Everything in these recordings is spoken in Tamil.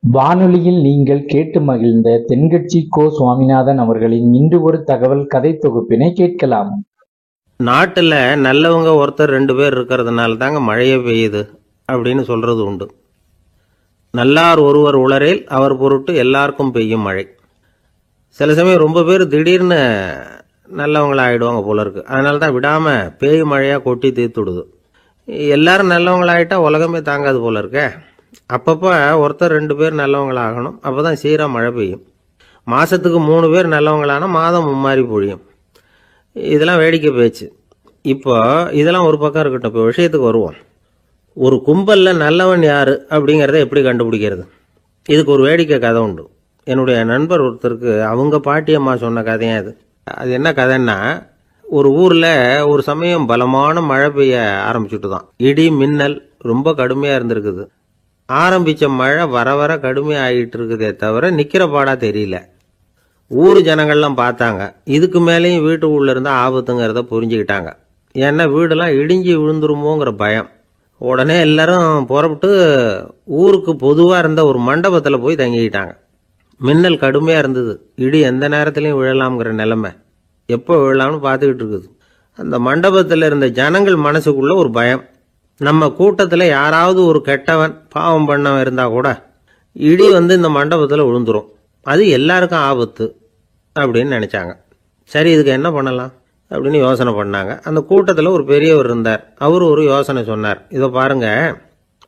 வானொலியில் நீங்கள் கேட்டு மகிழ்ந்த தென்கட்சி கோ. சுவாமிநாதன் அவர்களின் இன்று ஒரு தகவல் கதை தொகுப்பினை கேட்கலாம். நாட்டில் நல்லவங்க ஒருத்தர் 2 பேர் இருக்கிறதுனால தாங்க மழையே பெய்யுது அப்படின்னு சொல்கிறது உண்டு. நல்லார் ஒருவர் உளரேல் அவர் பொருட்டு எல்லாருக்கும் பெய்யும் மழை. சில சமயம் ரொம்ப பேர் திடீர்னு நல்லவங்களா ஆகிடுவாங்க போல இருக்கு. அதனால தான் விடாமல் பேய் மழையாக கொட்டி தீர்த்துடுது. எல்லாரும் நல்லவங்களாயிட்டா உலகமே தாங்காது போல இருக்கே. அப்பப்போ ஒருத்தர் 2 பேர் நல்லவங்களாகணும். அப்போ தான் சீராக மழை பெய்யும். மாதத்துக்கு 3 பேர் நல்லவங்களானா மாதம் மும்மாரி பொழியும். இதெல்லாம் வேடிக்கை பேச்சு. இப்போ இதெல்லாம் ஒரு பக்கம் இருக்கட்டும். இப்போ விஷயத்துக்கு வருவோம். ஒரு கும்பலில் நல்லவன் யார் அப்படிங்கிறத எப்படி கண்டுபிடிக்கிறது? இதுக்கு ஒரு வேடிக்கை கதை உண்டு. என்னுடைய நண்பர் ஒருத்தருக்கு அவங்க பாட்டியம்மா சொன்ன கதையும் அது. அது என்ன கதைன்னா, ஒரு ஊரில் ஒரு சமயம் பலமான மழை பெய்ய ஆரம்பிச்சுட்டு தான். இடி மின்னல் ரொம்ப கடுமையாக இருந்திருக்குது. ஆரம்பித்த மழை வர வர கடுமையாக ஆகிட்டு இருக்குதே தவிர நிற்கிற பாடா தெரியல. ஊர் ஜனங்கள்லாம் பார்த்தாங்க. இதுக்கு மேலேயும் வீட்டு உள்ள இருந்தால் ஆபத்துங்கிறத புரிஞ்சுக்கிட்டாங்க. ஏன்னா வீடெல்லாம் இடிஞ்சு விழுந்துருமோங்கிற பயம். உடனே எல்லாரும் புறப்பட்டு ஊருக்கு பொதுவாக இருந்த ஒரு மண்டபத்தில் போய் தங்கிக்கிட்டாங்க. மின்னல் கடுமையாக இருந்தது. இடி எந்த நேரத்துலையும் விழலாம்ங்கிற நிலைமை. எப்போ விழலாம்னு பார்த்துக்கிட்டு இருக்குது. அந்த மண்டபத்தில் இருந்த ஜனங்கள் மனசுக்குள்ள ஒரு பயம். நம்ம கூட்டத்தில் யாராவது ஒரு கெட்டவன் பாவம் பண்ணவன் இருந்தால் கூட இடி இந்த மண்டபத்தில் விழுந்துரும். அது எல்லாருக்கும் ஆபத்து அப்படின்னு நினச்சாங்க. சரி, இதுக்கு என்ன பண்ணலாம் அப்படின்னு யோசனை பண்ணாங்க. அந்த கூட்டத்தில் ஒரு பெரியவர் இருந்தார். அவர் ஒரு யோசனை சொன்னார். இதை பாருங்க,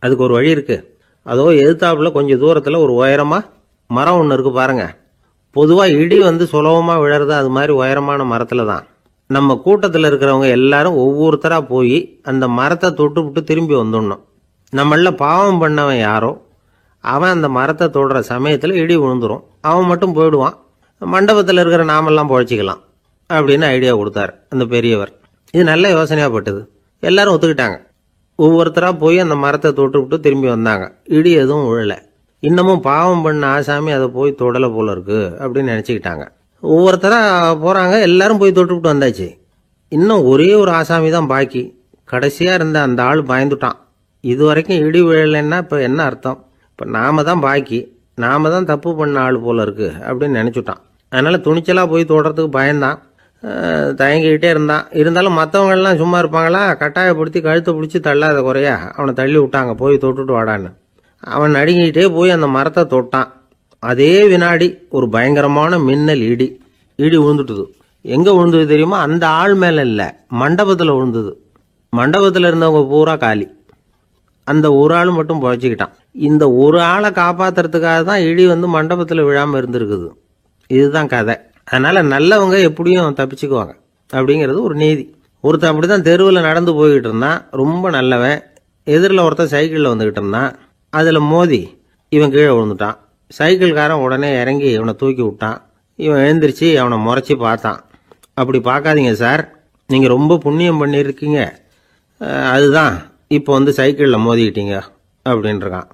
அதுக்கு ஒரு வழி இருக்கு. அதோ எதிர்த்தாப்புல கொஞ்சம் தூரத்தில் ஒரு உயரமாக மரம் ஒன்று இருக்கு பாருங்க. பொதுவாக இடி சுலபமாக விழறது அது மாதிரி உயரமான மரத்தில் தான். நம்ம கூட்டத்தில் இருக்கிறவங்க எல்லாரும் ஒவ்வொருத்தராக போய் அந்த மரத்தை தொட்டு விட்டு திரும்பி வந்துடணும். நம்மள பாவம் பண்ணவன் யாரோ அவன் அந்த மரத்தை தொடுற சமயத்தில் இடி விழுந்துரும். அவன் மட்டும் போயிடுவான். மண்டபத்தில் இருக்கிற நாமெல்லாம் பொழைச்சிக்கலாம் அப்படின்னு ஐடியா கொடுத்தார் அந்த பெரியவர். இது நல்ல யோசனையாக பட்டது. எல்லாரும் ஒத்துக்கிட்டாங்க. ஒவ்வொருத்தராக போய் அந்த மரத்தை தொட்டு விட்டு திரும்பி வந்தாங்க. இடி எதுவும் விழலை. இன்னமும் பாவம் பண்ண ஆசாமி அதை போய் தொடலை போல இருக்கு அப்படின்னு நினச்சிக்கிட்டாங்க. ஒவ்வொருத்தராக போகிறாங்க. எல்லாரும் போய் தொட்டுவிட்டு வந்தாச்சு. இன்னும் ஒரே ஒரு ஆசாமி தான் பாக்கி. கடைசியாக இருந்த அந்த ஆள் பயந்துட்டான். இது வரைக்கும் இடி விழலைன்னா இப்போ என்ன அர்த்தம்? இப்போ நாம தான் பாக்கி, நாம தான் தப்பு பண்ண ஆள் போல இருக்கு அப்படின்னு நினச்சிட்டான். அதனால் துணிச்சலாக போய் தொடுறதுக்கு பயந்தான். தயங்கிக்கிட்டே இருந்தான். இருந்தாலும் மற்றவங்கெல்லாம் சும்மா இருப்பாங்களா? கட்டாயப்படுத்தி கழுத்தை பிடிச்சி தள்ளாத குறையா அவனை தள்ளி விட்டாங்க. போய் தொட்டுட்டு வாடான்னு. அவன் நடுங்கிக்கிட்டே போய் அந்த மரத்தை தொட்டான். அதே வினாடி ஒரு பயங்கரமான மின்னல் இடி விழுந்துட்டுது. எங்கே விழுந்தது தெரியுமா? அந்த ஆள் மேலே இல்லை, மண்டபத்தில் விழுந்தது. மண்டபத்தில் இருந்தவங்க பூரா காலி. அந்த ஒரு ஆள் மட்டும் பொழைச்சிக்கிட்டான். இந்த ஒரு ஆளை காப்பாற்றுறதுக்காக தான் இடி மண்டபத்தில் விழாமல் இருந்திருக்குது. இதுதான் கதை. அதனால் நல்லவங்க எப்படியும் தப்பிச்சுக்குவாங்க அப்படிங்கிறது ஒரு நீதி. ஒருத்தன் அப்படி தான் தெருவில் நடந்து போய்கிட்டு இருந்தான். ரொம்ப நல்லவன். எதிரில் ஒருத்தன் சைக்கிளில் வந்துக்கிட்டு இருந்தான். அதில் மோதி இவன் கீழே விழுந்துட்டான். சைக்கிள்காரன் உடனே இறங்கி இவனை தூக்கி விட்டான். இவன் எழுந்திரிச்சு அவனை முறைச்சி பார்த்தான். அப்படி பார்க்காதீங்க சார், நீங்கள் ரொம்ப புண்ணியம் பண்ணியிருக்கீங்க, அதுதான் இப்போ சைக்கிளில் மோதிக்கிட்டீங்க அப்படின்றான்.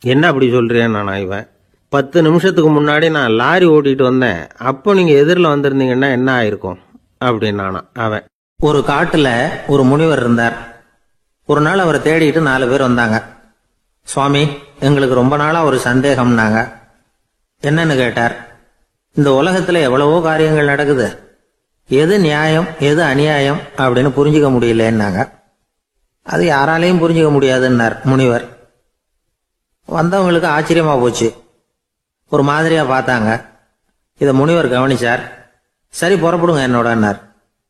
என்ன அப்படி சொல்கிறேன் நான்? இவன் 10 நிமிஷத்துக்கு முன்னாடி நான் லாரி ஓட்டிகிட்டு வந்தேன். அப்போ நீங்கள் எதிரில் வந்திருந்தீங்கன்னா என்ன ஆயிருக்கும் அப்படின்னானா அவன். ஒரு காட்டில் ஒரு முனிவர் இருந்தார். ஒரு நாள் அவரை தேடிட்டு 4 பேர் வந்தாங்க. சுவாமி, எங்களுக்கு ரொம்ப நாளாக ஒரு சந்தேகம்னாங்க. என்னன்னு கேட்டார். இந்த உலகத்தில் எவ்வளவோ காரியங்கள் நடக்குது, எது நியாயம் எது அநியாயம் அப்படின்னு புரிஞ்சுக்க முடியலன்னாங்க. அது யாராலையும் புரிஞ்சுக்க முடியாதுன்னார் முனிவர். வந்தவங்களுக்கு ஆச்சரியமா போச்சு. ஒரு மாதிரியா பார்த்தாங்க. இதை முனிவர் கவனிச்சார். சரி, புறப்படுங்க என்னோடன்னார்.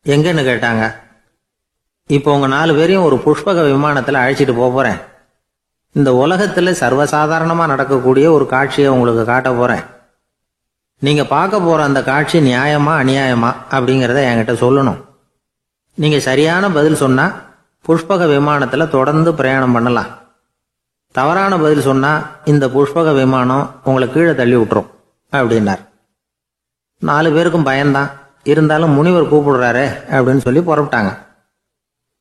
எங்கன்னு கேட்டாங்க. இப்போ உங்க 4 பேரையும் ஒரு புஷ்பக விமானத்தில் அழைச்சிட்டு போறேன். இந்த உலகத்தில் சர்வசாதாரணமாக நடக்கக்கூடிய ஒரு காட்சியை உங்களுக்கு காட்ட போகிறேன். நீங்கள் பார்க்க போகிற அந்த காட்சி நியாயமா அநியாயமா அப்படிங்கிறத என்கிட்ட சொல்லணும். நீங்கள் சரியான பதில் சொன்னால் புஷ்பக விமானத்தில் தொடர்ந்து பிரயாணம் பண்ணலாம். தவறான பதில் சொன்னால் இந்த புஷ்பக விமானம் உங்களை கீழே தள்ளி விட்டுரும் அப்படின்னார். 4 பேருக்கும் பயந்தான். இருந்தாலும் முனிவர் கூப்பிடுறாரு அப்படின்னு சொல்லி புறப்பட்டாங்க.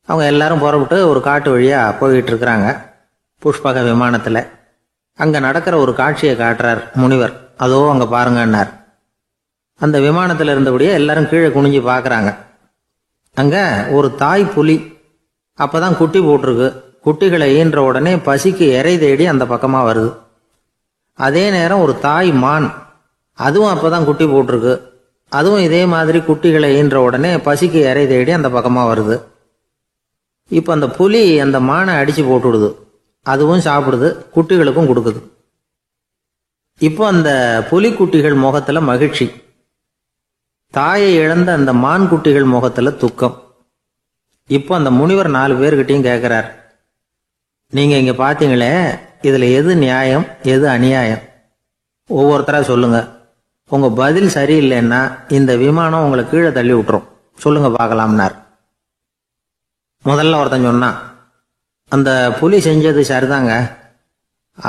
அவங்க எல்லாரும் புறப்பட்டு ஒரு காட்டு வழியாக போய்கிட்டு இருக்கிறாங்க. புஷ்பக விமானத்தில் அங்கே நடக்கிற ஒரு காட்சியை காட்டுறார் முனிவர். அதோ அங்கே பாருங்கன்னார். அந்த விமானத்தில் இருந்தபடியே எல்லாரும் கீழே குனிஞ்சு பார்க்குறாங்க. அங்கே ஒரு தாய் புலி அப்போ தான் குட்டி போட்டிருக்கு. குட்டிகளை ஈன்ற உடனே பசிக்கு இறை தேடி அந்த பக்கமாக வருது. அதே நேரம் ஒரு தாய் மான், அதுவும் அப்பதான் குட்டி போட்டிருக்கு. அதுவும் இதே மாதிரி குட்டிகளை ஈன்ற உடனே பசிக்கு இறை தேடி அந்த பக்கமா வருது. இப்ப அந்த புலி அந்த மானை அடிச்சு போட்டுடுது. அதுவும் சாப்பிடுது, குட்டிகளுக்கும் கொடுக்குது. இப்போ அந்த புலிக்குட்டிகள் முகத்துல மகிழ்ச்சி, தாயை இழந்த அந்த மான் குட்டிகள் முகத்துல துக்கம். இப்போ அந்த முனிவர் 4 பேர்கிட்டையும் கேட்கிறார், நீங்க இங்க பாத்தீங்களே, இதுல எது நியாயம் எது அநியாயம்? ஒவ்வொருத்தரா சொல்லுங்க. உங்க பதில் சரியில்லைன்னா இந்த விமானம் உங்களை கீழே தள்ளி விட்டுரும், சொல்லுங்க பார்க்கலாம்னார். முதல்ல ஒருத்தன் சொன்னான், அந்த புலி செஞ்சது சரிதாங்க,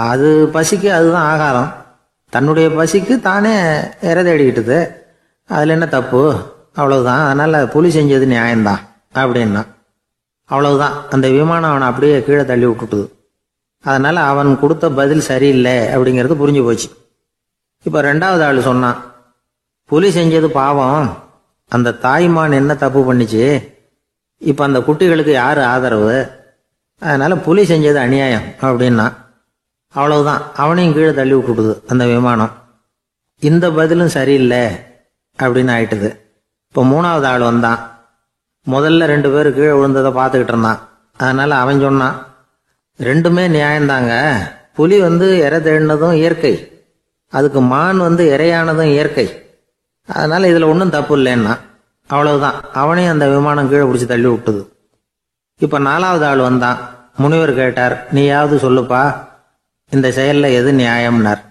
அது பசிக்கு அதுதான் ஆகாரம், தன்னுடைய பசிக்கு தானே இறை தேடிக்கிட்டது, அதுல என்ன தப்பு, அவ்வளவுதான், அதனால புலி செஞ்சது நியாயம்தான் அப்படின்னா. அவ்வளவுதான், அந்த விமானம் அவனை அப்படியே கீழே தள்ளி விட்டுட்டுது. அதனால அவன் கொடுத்த பதில் சரியில்லை அப்படிங்கிறது புரிஞ்சு போச்சு. இப்ப 2வது ஆள் சொன்னான், புலி செஞ்சது பாவம், அந்த தாய்மான் என்ன தப்பு பண்ணிச்சு, இப்ப அந்த குட்டிகளுக்கு யாரு ஆதரவு, அதனால புலி செஞ்சது அநியாயம் அப்படின்னா. அவ்வளவுதான், அவனையும் கீழே தள்ளி விட்டுடுது அந்த விமானம். இந்த பதிலும் சரியில்லை அப்படின்னு ஆயிட்டுது. இப்போ 3வது ஆள் வந்தான். முதல்ல 2 பேர் கீழே விழுந்ததை பார்த்துக்கிட்டு இருந்தான். அதனால அவன் சொன்னான், ரெண்டுமே நியாயம்தாங்க, புலி இறை தேடினதும் இயற்கை, அதுக்கு மான் இறையானதும் இயற்கை, அதனால இதுல ஒன்றும் தப்பு இல்லைன்னா. அவ்வளவுதான், அவனையும் அந்த விமானம் கீழே பிடிச்சி தள்ளி விட்டுது. இப்ப 4வது ஆள் வந்தான். முனிவர் கேட்டார், நீயாவது சொல்லுப்பா, இந்த செயல்ல எது நியாயம்னார்.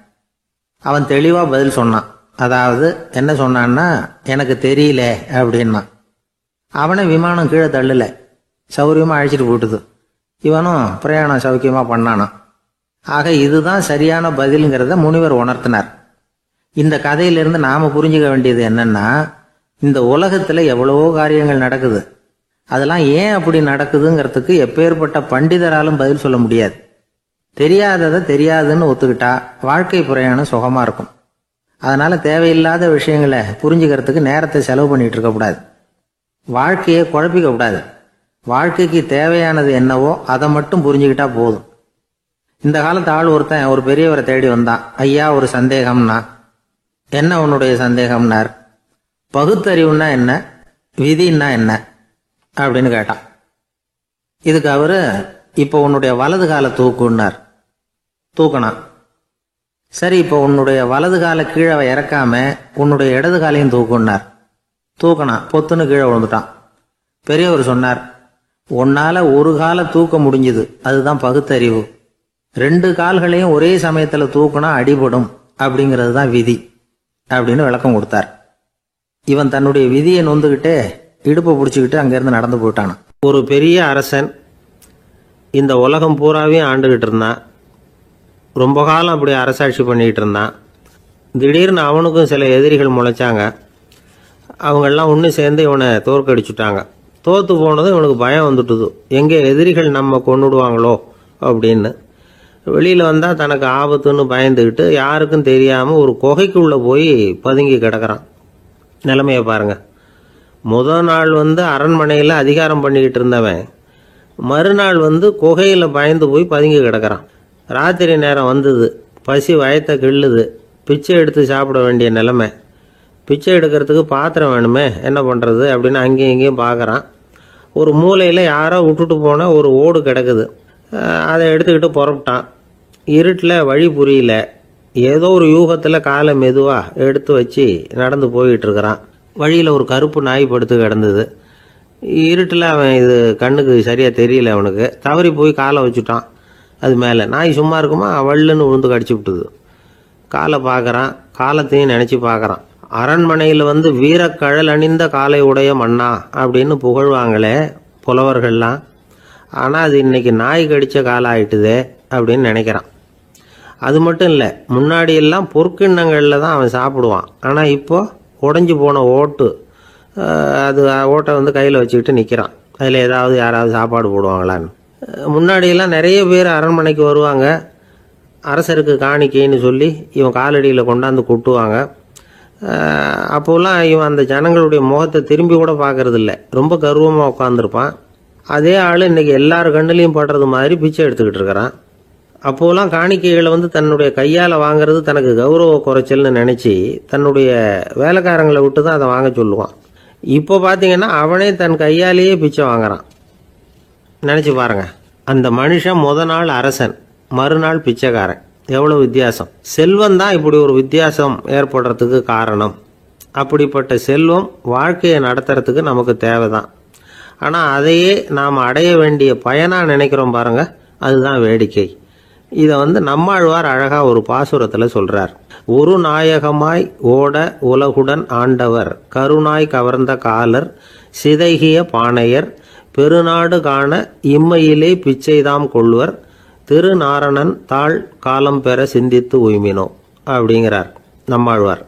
அவன் தெளிவா பதில் சொன்னான். அதாவது என்ன சொன்னான்னா, எனக்கு தெரியல அப்படின்னா. அவனை விமானம் கீழே தள்ளல, சௌரியமா அழைச்சிட்டு போட்டுது. இவனும் பிரயாணம் சௌக்கியமா பண்ணானா. ஆக இதுதான் சரியான பதிலுங்கிறத முனிவர் உணர்த்தினார். இந்த கதையிலிருந்து நாம புரிஞ்சுக்க வேண்டியது என்னன்னா, இந்த உலகத்துல எவ்வளவோ காரியங்கள் நடக்குது, அதெல்லாம் ஏன் அப்படி நடக்குதுங்கிறதுக்கு எப்பேற்பட்ட பண்டிதராலும் பதில் சொல்ல முடியாது. தெரியாததை தெரியாதுன்னு ஒத்துக்கிட்டா வாழ்க்கை பிரயாணம் சுகமா இருக்கும். அதனால தேவையில்லாத விஷயங்களை புரிஞ்சுக்கிறதுக்கு நேரத்தை செலவு பண்ணிட்டு இருக்கக்கூடாது, வாழ்க்கையை குழப்பிக்க கூடாது. வாழ்க்கைக்கு தேவையானது என்னவோ அதை மட்டும் புரிஞ்சுக்கிட்டா போதும். இந்த காலத்து ஆள் ஒருத்தன் ஒரு பெரியவரை தேடி வந்தான். ஐயா, ஒரு சந்தேகம்னா. என்ன உன்னுடைய சந்தேகம்னார். பகுத்தறிவுன்னா என்ன, விதின்னா என்ன அப்படின்னு கேட்டான். இதுக்கு அவரு, இப்போ உன்னுடைய வலது கால தூக்குன்னார். தூக்கினான். சரி, இப்போ உன்னுடைய வலது கால கீழே இறக்காம உன்னுடைய இடது காலையும் தூக்குன்னார். தூக்கினான். பொத்துன்னு கீழே விழுந்துட்டான். பெரியவர் சொன்னார், உன்னால ஒரு காலை தூக்க முடிஞ்சுது, அதுதான் பகுத்தறிவு. 2 கால்களையும் ஒரே சமயத்துல தூக்குனா அடிபடும், அப்படிங்கிறது தான் விதி அப்படின்னு விளக்கம் கொடுத்தார். இவன் தன்னுடைய விதியை நொந்துகிட்டே இடுப்பை பிடிச்சிக்கிட்டு அங்கிருந்து நடந்து போயிட்டான். ஒரு பெரிய அரசன் இந்த உலகம் பூராவையும் ஆண்டுகிட்டு இருந்தான். ரொம்ப காலம் அப்படி அரசாட்சி பண்ணிக்கிட்டு இருந்தான். திடீர்னு அவனுக்கும் சில எதிரிகள் முளைச்சாங்க. அவங்கெல்லாம் ஒன்று சேர்ந்து இவனை தோற்கடிச்சுட்டாங்க. தோற்று போனதும் இவனுக்கு பயம் வந்துட்டுது, எங்கே எதிரிகள் நம்ம கொண்டுடுவாங்களோ அப்படின்னு. வெளியில் வந்தால் தனக்கு ஆபத்துன்னு பயந்துக்கிட்டு யாருக்கும் தெரியாமல் ஒரு குகைக்குள்ளே போய் பதுங்கி கிடக்கிறான். நிலைமையை பாருங்க. முதல் நாள் அரண்மனையில் அதிகாரம் பண்ணிக்கிட்டு இருந்தவன் மறுநாள் குகையில் பயந்து போய் பதுங்கி கிடக்கிறான். ராத்திரி நேரம் வந்தது, பசி வயத்தை கிள்ளுது, பிச்சை எடுத்து சாப்பிட வேண்டிய நிலைமை. பிச்சை எடுக்கிறதுக்கு பாத்திரம் வேணுமே, என்ன பண்ணுறது அப்படின்னு அங்கேயும் இங்கேயும் பார்க்குறான். ஒரு மூலையில் யாரோ விட்டுட்டு போன ஒரு ஓடு கிடக்குது. அதை எடுத்துக்கிட்டு புறப்பட்டான். இருட்டில் வழி புரியல. ஏதோ ஒரு யூகத்தில் காலை மெதுவாக எடுத்து வச்சு நடந்து போயிட்டு இருக்கிறான். வழியில் ஒரு கருப்பு நாய் படுத்து கிடந்தது. இருட்டில் அவன் இது கண்ணுக்கு சரியாக தெரியல, அவனுக்கு தவறி போய் காலை வச்சுட்டான். அது மேலே நாய் சும்மா இருக்குமா, வள்ளுன்னு விழுந்து கடிச்சு விட்டுது. காலை பார்க்குறான், காலத்தையும் நினச்சி பார்க்குறான். அரண்மனையில் வீரக்கழல் அணிந்த காலை உடைய மன்னா அப்படின்னு புகழ்வாங்களே புலவர்கள்லாம். ஆனால் அது இன்னைக்கு நாய் கடித்த காலம் ஆயிட்டுதே அப்படின்னு நினைக்கிறான். அது மட்டும் இல்லை, முன்னாடியெல்லாம் பொற்கிண்ணங்களில் தான் அவன் சாப்பிடுவான். ஆனால் இப்போ உடஞ்சி போன ஓட்டு, அது ஓட்டை கையில் வச்சுக்கிட்டு நிற்கிறான். அதில் ஏதாவது யாராவது சாப்பாடு போடுவாங்களான்னு. முன்னாடியெல்லாம் நிறைய பேர் அரண்மனைக்கு வருவாங்க. அரசருக்கு காணிக்கைன்னு சொல்லி இவன் காலடியில் கொண்டாந்து கொட்டுவாங்க. அப்போல்லாம் இவன் அந்த ஜனங்களுடைய முகத்தை திரும்பி கூட பார்க்கறதில்ல, ரொம்ப கர்வமாக உட்காந்துருப்பான். அதே ஆள் இன்னைக்கு எல்லார் கண்ணுலையும் படுறது மாதிரி பிச்சை எடுத்துக்கிட்டு இருக்கிறான். அப்போலாம் காணிக்கைகளை தன்னுடைய கையால் வாங்குறது தனக்கு கௌரவ குறைச்சல்னு நினச்சி தன்னுடைய வேலைக்காரங்களை விட்டு தான் அதை வாங்க சொல்லுவான். இப்போ பார்த்தீங்கன்னா அவனே தன் கையாலேயே பிச்சை வாங்குறான். நினச்சி பாருங்க, அந்த மனுஷன் முத நாள் அரசன், மறுநாள் பிச்சைக்காரன். எவ்வளோ வித்தியாசம்! செல்வம் தான் இப்படி ஒரு வித்தியாசம் ஏற்படுறதுக்கு காரணம். அப்படிப்பட்ட செல்வம் வாழ்க்கையை நடத்துறதுக்கு நமக்கு தேவைதான். ஆனால் அதையே நாம் அடைய வேண்டிய பயனாக நினைக்கிறோம் பாருங்க, அதுதான் வேடிக்கை. இதை நம்மாழ்வார் அழகாக ஒரு பாசுரத்தில் சொல்கிறார். ஒரு நாயகமாய் ஓட உலகுடன் ஆண்டவர், கருணாய் கவர்ந்த காலர், சிதைகிய பானையர், பெருநாடு காண இம்மையிலே பிச்சைதாம் கொள்வர், திருநாரணன் தாழ் காலம் பெற சிந்தித்து உய்மினோ அப்படிங்கிறார் நம்மாழ்வார்.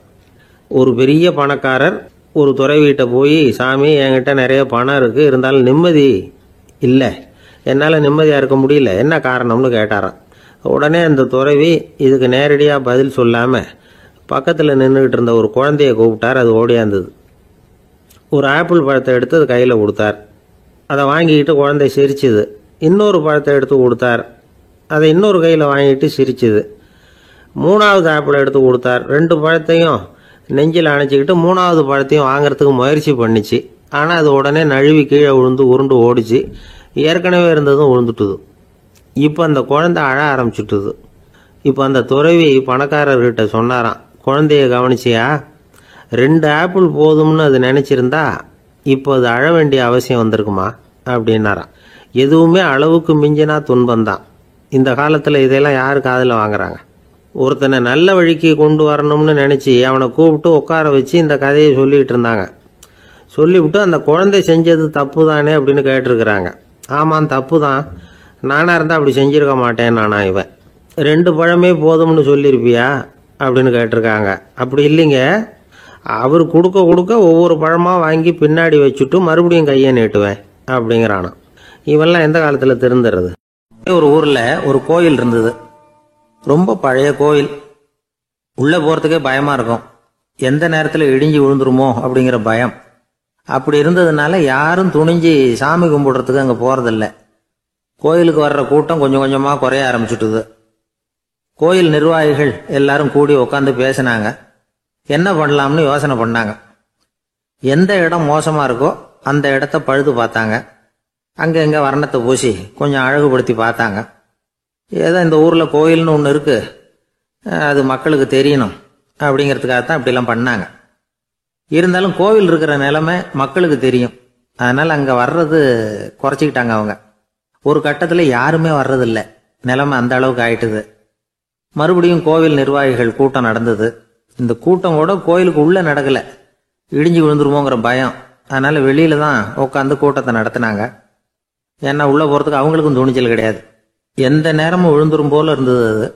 ஒரு பெரிய பணக்காரர் ஒரு துறவிகிட்ட போய், சாமி என்கிட்ட நிறைய பணம் இருக்குது, இருந்தாலும் நிம்மதி இல்லை, என்னால் நிம்மதியாக இருக்க முடியல, என்ன காரணம்னு கேட்டாராம். உடனே அந்த துறவி இதுக்கு நேரடியாக பதில் சொல்லாமல் பக்கத்தில் நின்றுக்கிட்டு இருந்த ஒரு குழந்தைய கூப்பிட்டார். அது ஓடியாந்தது. ஒரு ஆப்பிள் பழத்தை எடுத்து அது கையில் கொடுத்தார். அதை வாங்கிக்கிட்டு குழந்தை சிரிச்சுது. இன்னொரு பழத்தை எடுத்து கொடுத்தார். அதை இன்னொரு கையில் வாங்கிட்டு சிரிச்சுது. மூணாவது ஆப்பிள் எடுத்து கொடுத்தார். 2 பழத்தையும் நெஞ்சில் அணைச்சிக்கிட்டு 3வது பழத்தையும் வாங்கிறதுக்கு முயற்சி பண்ணிச்சு. ஆனால் அது உடனே நழுவி கீழே விழுந்து உருண்டு ஓடிச்சு. ஏற்கனவே இருந்ததும் விழுந்துட்டுது. இப்போ அந்த குழந்தை அழ ஆரம்பிச்சுட்டுது. இப்போ அந்த துறவி பணக்காரர்கிட்ட சொன்னாராம், குழந்தைய கவனிச்சியா? 2 ஆப்பிள் போதும்னு அது நினச்சிருந்தா இப்போ அது அழ வேண்டிய அவசியம் வந்திருக்குமா அப்படின்னாராம். எதுவுமே அளவுக்கு மிஞ்சினா துன்பந்தான். இந்த காலத்தில் இதெல்லாம் யாரு காதில் வாங்குறாங்க? ஒருத்தனை நல்ல வழிக்கு கொண்டு வரணும்னு நினச்சி அவனை கூப்பிட்டு உட்கார வச்சு இந்த கதையை சொல்லிகிட்டு இருந்தாங்க. சொல்லிவிட்டு அந்த குழந்தை செஞ்சது தப்பு தானே அப்படின்னு கேட்டிருக்கிறாங்க. ஆமாம், தப்பு தான், நானாக இருந்தால் அப்படி செஞ்சுருக்க மாட்டேன் நானா இவன். 2 பழமே போதும்னு சொல்லியிருப்பியா அப்படின்னு கேட்டிருக்காங்க. அப்படி இல்லைங்க, அவர் கொடுக்க கொடுக்க ஒவ்வொரு பழமாக வாங்கி பின்னாடி வச்சுட்டு மறுபடியும் கையை நீட்டுவேன் அப்படிங்கிறானா. இவெல்லாம் எந்த காலத்தில் திருந்துறது? ஒரு ஊரில் ஒரு கோயில் இருந்தது. ரொம்ப பழைய கோயில். உள்ளே போகிறதுக்கே பயமாக இருக்கும். எந்த நேரத்தில் இடிஞ்சு விழுந்துருமோ அப்படிங்கிற பயம். அப்படி இருந்ததுனால யாரும் துணிஞ்சு சாமி கும்பிடுறதுக்கு அங்கே போகிறதில்ல. கோயிலுக்கு வர்ற கூட்டம் கொஞ்சம் கொஞ்சமாக குறைய ஆரம்பிச்சுட்டுது. கோயில் நிர்வாகிகள் எல்லாரும் கூடி உட்காந்து பேசினாங்க. என்ன பண்ணலாம்னு யோசனை பண்ணாங்க. எந்த இடம் மோசமாக இருக்கோ அந்த இடத்த பழுது பார்த்தாங்க. அங்கே எங்கே வர்ணத்தை பூசி கொஞ்சம் அழகுபடுத்தி பார்த்தாங்க. ஏதோ இந்த ஊரில் கோயில்னு ஒன்று இருக்குது, அது மக்களுக்கு தெரியணும் அப்படிங்கிறதுக்காகத்தான் இப்படிலாம் பண்ணாங்க. இருந்தாலும் கோவில் இருக்கிற நிலைமை மக்களுக்கு தெரியும். அதனால் அங்கே வர்றது குறைச்சிக்கிட்டாங்க அவங்க. ஒரு கட்டத்தில் யாருமே வர்றதில்லை. நிலைமை அந்த அளவுக்கு ஆயிட்டுது. மறுபடியும் கோவில் நிர்வாகிகள் கூட்டம் நடந்தது. இந்த கூட்டம் கூட கோயிலுக்கு உள்ளே நடக்கலை, இடிஞ்சு விழுந்துருமோங்கிற பயம். அதனால் வெளியில தான் உட்காந்து கூட்டத்தை நடத்தினாங்க. ஏன்னா உள்ளே போகிறதுக்கு அவங்களுக்கும் துணிச்சல் கிடையாது. எந்த நேரமும் விழுந்துரும் போல இருந்தது அது.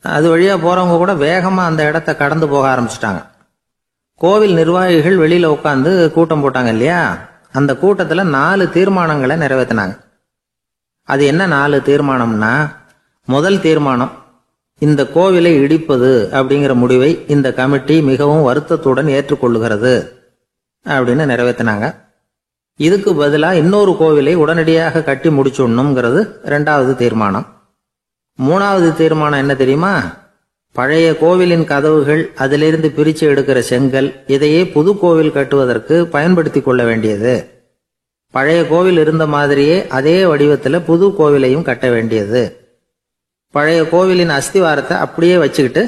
அது வழியாக போகிறவங்க கூட வேகமாக அந்த இடத்த கடந்து போக ஆரம்பிச்சிட்டாங்க. கோவில் நிர்வாகிகள் வெளியில் உட்காந்து கூட்டம் போட்டாங்க இல்லையா, அந்த கூட்டத்தில் 4 தீர்மானங்களை நிறைவேற்றினாங்க. அது என்ன 4 தீர்மானம்னா, முதல் தீர்மானம், இந்த கோவிலை இடிப்பது அப்படிங்கிற முடிவை இந்த கமிட்டி மிகவும் வருத்தத்துடன் ஏற்றுக்கொள்ளுகிறது அப்படின்னு நிறைவேற்றினாங்க. இதுக்கு பதிலாக இன்னொரு கோவிலை உடனடியாக கட்டி முடிச்சுடணுங்கிறது 2வது தீர்மானம். 3வது தீர்மானம் என்ன தெரியுமா? பழைய கோவிலின் கதவுகள், அதிலிருந்து பிரித்து எடுக்கிற செங்கல், இதையே புது கோவில் கட்டுவதற்கு பயன்படுத்தி கொள்ள வேண்டியது. பழைய கோவில் இருந்த மாதிரியே அதே வடிவத்தில் புது கோவிலையும் கட்ட வேண்டியது. பழைய கோவிலின் அஸ்திவாரத்தை அப்படியே வச்சுக்கிட்டு